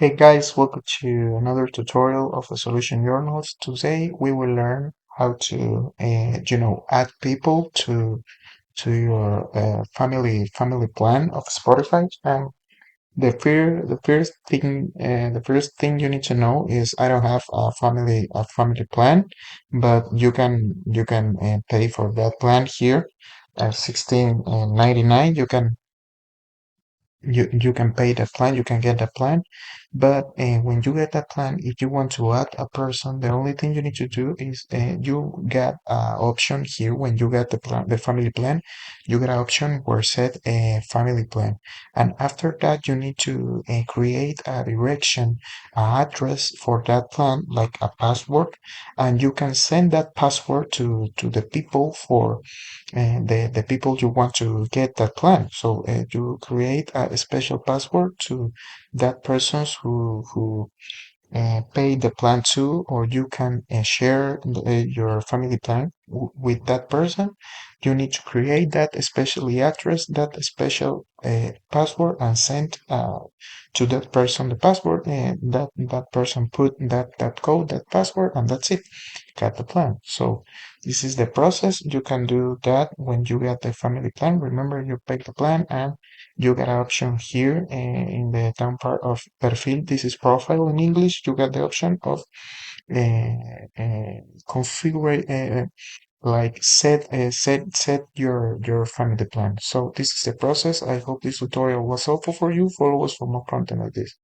Hey guys, welcome to another tutorial of the Solution Journals. Today we will learn how to, add people to your family plan of Spotify. And the first thing you need to know is I don't have a family plan, but you can pay for that plan here at 16.99. You can pay the plan, you can get the plan, but when you get that plan, if you want to add a person, the only thing you need to do is you get option here when you get the plan, the family plan, you get an option where set a family plan, and after that you need to create a direction, a address for that plan, like a password, and you can send that password to the people for the people you want to get that plan. So you create a special password to that persons who pay the plan to, or you can share your family plan with that person. You need to create that specially address, that special password, and send to that person the password, and that person put that code, that password, and that's it. Got the plan. So this is the process. You can do that when you get the family plan. Remember, you pick the plan and you get an option here in the down part of perfil. This is profile in English. You get the option of configure, like set your family plan. So this is the process. I hope this tutorial was helpful for you. Follow us for more content like this.